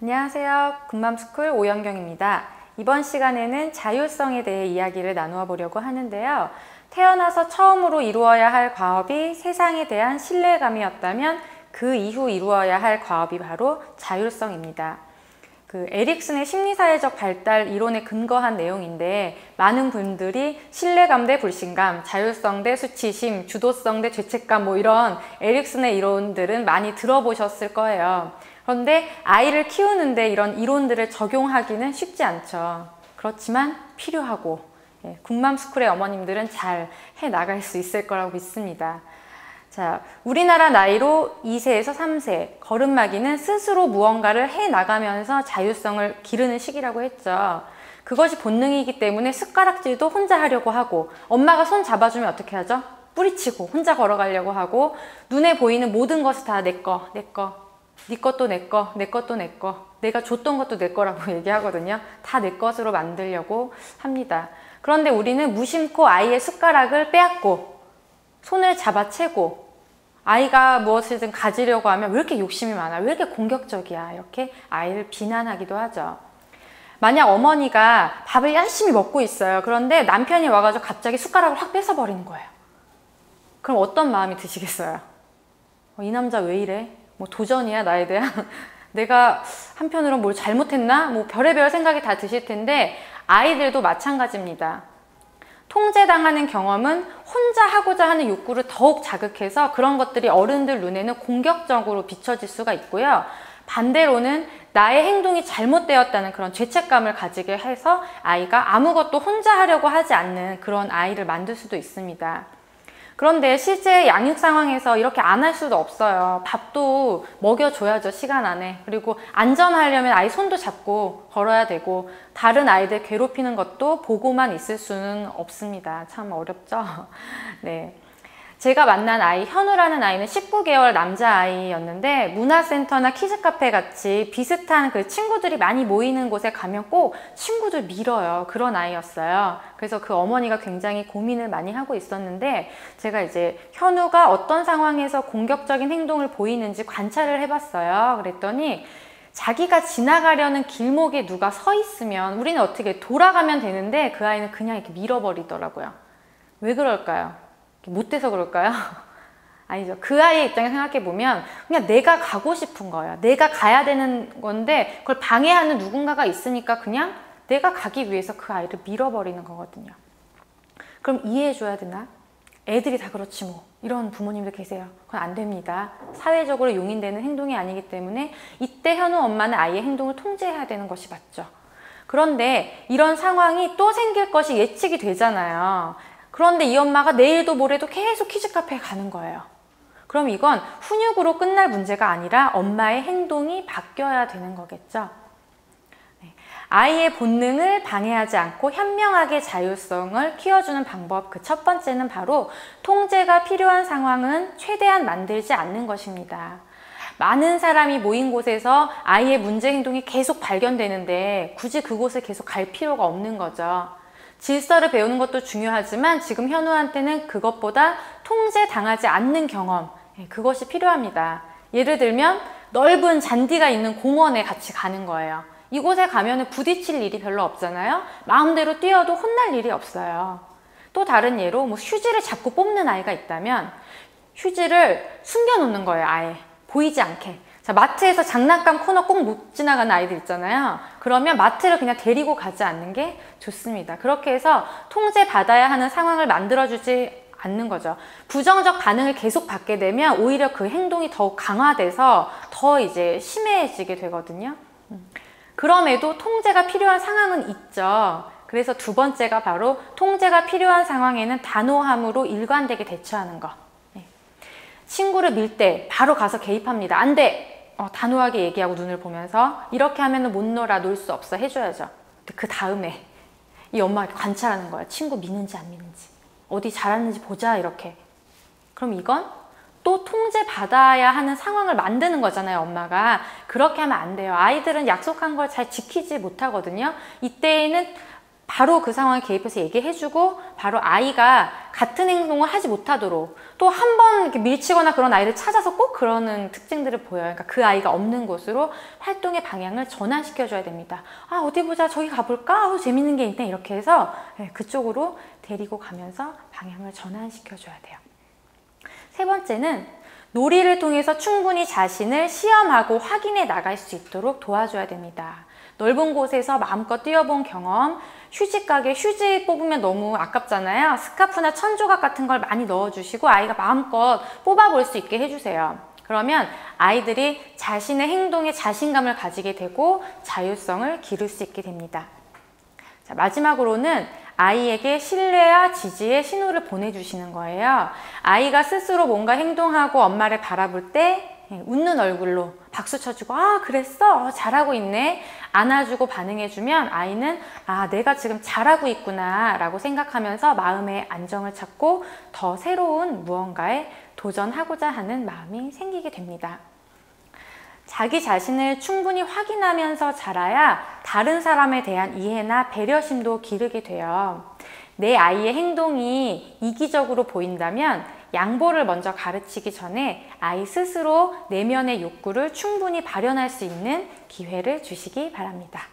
안녕하세요. 굿맘스쿨 오연경입니다. 이번 시간에는 자율성에 대해 이야기를 나누어 보려고 하는데요. 태어나서 처음으로 이루어야 할 과업이 세상에 대한 신뢰감이었다면 그 이후 이루어야 할 과업이 바로 자율성입니다. 에릭슨의 심리사회적 발달 이론에 근거한 내용인데 많은 분들이 신뢰감 대 불신감, 자율성 대 수치심, 주도성 대 죄책감 이런 에릭슨의 이론들은 많이 들어보셨을 거예요. 그런데 아이를 키우는데 이런 이론들을 적용하기는 쉽지 않죠. 그렇지만 필요하고 굿맘스쿨의 어머님들은 잘 해나갈 수 있을 거라고 믿습니다. 자, 우리나라 나이로 2세에서 3세, 걸음마기는 스스로 무언가를 해나가면서 자율성을 기르는 시기라고 했죠. 그것이 본능이기 때문에 숟가락질도 혼자 하려고 하고, 엄마가 손 잡아주면 어떻게 하죠? 뿌리치고 혼자 걸어가려고 하고, 눈에 보이는 모든 것을 다 내 거, 네 것도 내 거, 내 것도 내 거, 내가 줬던 것도 내 거라고 얘기하거든요. 다 내 것으로 만들려고 합니다. 그런데 우리는 무심코 아이의 숟가락을 빼앗고 손을 잡아채고 아이가 무엇이든 가지려고 하면 왜 이렇게 욕심이 많아? 왜 이렇게 공격적이야? 이렇게 아이를 비난하기도 하죠. 만약 어머니가 밥을 열심히 먹고 있어요. 그런데 남편이 와가지고 갑자기 숟가락을 확 뺏어버리는 거예요. 그럼 어떤 마음이 드시겠어요? 이 남자 왜 이래? 도전이야 나에 대한? 내가 한편으로 뭘 잘못했나? 별의별 생각이 다 드실 텐데 아이들도 마찬가지입니다. 통제당하는 경험은 혼자 하고자 하는 욕구를 더욱 자극해서 그런 것들이 어른들 눈에는 공격적으로 비춰질 수가 있고요. 반대로는 나의 행동이 잘못되었다는 그런 죄책감을 가지게 해서 아이가 아무것도 혼자 하려고 하지 않는 그런 아이를 만들 수도 있습니다. 그런데 실제 양육 상황에서 이렇게 안 할 수도 없어요. 밥도 먹여줘야죠, 시간 안에. 그리고 안전하려면 아이 손도 잡고 걸어야 되고 다른 아이들 괴롭히는 것도 보고만 있을 수는 없습니다. 참 어렵죠? 네. 제가 만난 아이, 현우라는 아이는 19개월 남자아이였는데 문화센터나 키즈카페 같이 비슷한 친구들이 많이 모이는 곳에 가면 꼭 친구들 밀어요. 그런 아이였어요. 그래서 그 어머니가 굉장히 고민을 많이 하고 있었는데 제가 이제 현우가 어떤 상황에서 공격적인 행동을 보이는지 관찰을 해봤어요. 그랬더니 자기가 지나가려는 길목에 누가 서 있으면 우리는 어떻게 돌아가면 되는데 그 아이는 그냥 이렇게 밀어버리더라고요. 왜 그럴까요? 못돼서 그럴까요? 아니죠. 그 아이의 입장에 생각해보면 그냥 내가 가고 싶은 거예요. 내가 가야 되는 건데 그걸 방해하는 누군가가 있으니까 그냥 내가 가기 위해서 그 아이를 밀어버리는 거거든요. 그럼 이해해줘야 되나? 애들이 다 그렇지 이런 부모님들 계세요. 그건 안 됩니다. 사회적으로 용인되는 행동이 아니기 때문에 이때 현우 엄마는 아이의 행동을 통제해야 되는 것이 맞죠. 그런데 이런 상황이 또 생길 것이 예측이 되잖아요. 그런데 이 엄마가 내일도 모레도 계속 키즈카페에 가는 거예요. 그럼 이건 훈육으로 끝날 문제가 아니라 엄마의 행동이 바뀌어야 되는 거겠죠. 아이의 본능을 방해하지 않고 현명하게 자율성을 키워주는 방법, 그 첫 번째는 바로 통제가 필요한 상황은 최대한 만들지 않는 것입니다. 많은 사람이 모인 곳에서 아이의 문제 행동이 계속 발견되는데 굳이 그곳을 계속 갈 필요가 없는 거죠. 질서를 배우는 것도 중요하지만 지금 현우한테는 그것보다 통제당하지 않는 경험, 그것이 필요합니다. 예를 들면 넓은 잔디가 있는 공원에 같이 가는 거예요. 이곳에 가면 부딪힐 일이 별로 없잖아요. 마음대로 뛰어도 혼날 일이 없어요. 또 다른 예로 휴지를 자꾸 뽑는 아이가 있다면 휴지를 숨겨놓는 거예요. 아예 보이지 않게. 자, 마트에서 장난감 코너 꼭 못 지나가는 아이들 있잖아요. 그러면 마트를 그냥 데리고 가지 않는 게 좋습니다. 그렇게 해서 통제받아야 하는 상황을 만들어주지 않는 거죠. 부정적 반응을 계속 받게 되면 오히려 그 행동이 더욱 강화돼서 더 이제 심해지게 되거든요. 그럼에도 통제가 필요한 상황은 있죠. 그래서 두 번째가 바로 통제가 필요한 상황에는 단호함으로 일관되게 대처하는 거. 친구를 밀 때 바로 가서 개입합니다. 안 돼! 단호하게 얘기하고 눈을 보면서 이렇게 하면 못 놀아, 놀 수 없어 해줘야죠. 그 다음에 이 엄마가 관찰하는 거예요. 친구 미는지 안 미는지, 어디 잘하는지 보자, 이렇게. 그럼 이건 또 통제받아야 하는 상황을 만드는 거잖아요, 엄마가. 그렇게 하면 안 돼요. 아이들은 약속한 걸 잘 지키지 못하거든요. 이때에는 바로 그 상황에 개입해서 얘기해주고 바로 아이가 같은 행동을 하지 못하도록, 또 한 번 이렇게 밀치거나 그런 아이를 찾아서 꼭 그러는 특징들을 보여요. 그러니까 그 아이가 없는 곳으로 활동의 방향을 전환시켜줘야 됩니다. 아, 어디 보자, 저기 가볼까? 재밌는 게 있네. 이렇게 해서 그쪽으로 데리고 가면서 방향을 전환시켜줘야 돼요. 세 번째는 놀이를 통해서 충분히 자신을 시험하고 확인해 나갈 수 있도록 도와줘야 됩니다. 넓은 곳에서 마음껏 뛰어본 경험, 휴지 가게 휴지 뽑으면 너무 아깝잖아요. 스카프나 천조각 같은 걸 많이 넣어주시고 아이가 마음껏 뽑아볼 수 있게 해주세요. 그러면 아이들이 자신의 행동에 자신감을 가지게 되고 자율성을 기를 수 있게 됩니다. 자, 마지막으로는 아이에게 신뢰와 지지의 신호를 보내주시는 거예요. 아이가 스스로 뭔가 행동하고 엄마를 바라볼 때 웃는 얼굴로 박수 쳐주고, 아, 그랬어? 잘하고 있네. 안아주고 반응해주면 아이는 아, 내가 지금 잘하고 있구나 라고 생각하면서 마음의 안정을 찾고 더 새로운 무언가에 도전하고자 하는 마음이 생기게 됩니다. 자기 자신을 충분히 확인하면서 자라야 다른 사람에 대한 이해나 배려심도 기르게 돼요. 내 아이의 행동이 이기적으로 보인다면 양보를 먼저 가르치기 전에 아이 스스로 내면의 욕구를 충분히 발현할 수 있는 기회를 주시기 바랍니다.